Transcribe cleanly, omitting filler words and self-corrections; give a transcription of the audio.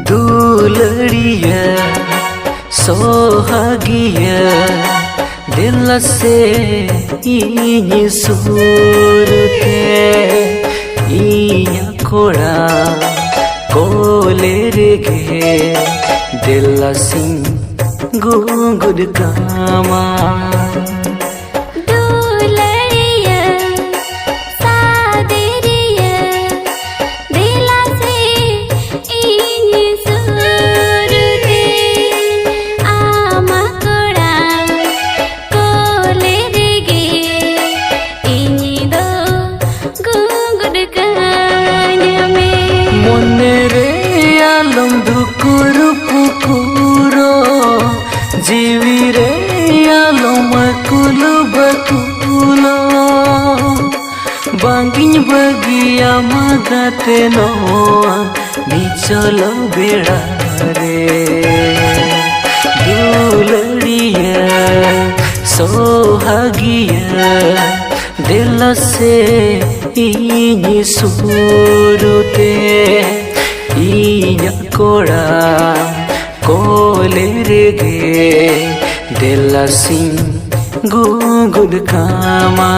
दुलड़िया सोहागिया दिल से इन्हीं सूरते इन्हीं कोड़ा कोले रेगे दिल सिंह गुंगुद कामा जीवी रे आलम कुलु बकुलो बांगिन बगिया मगाते नोआ निचलो बेड़ा रे दुलड़िया सोहागिया दिल से इन्हीं सूरते इन्हीं कोड़ा कोले रेगे दिल सिंह गुंगुद कामा।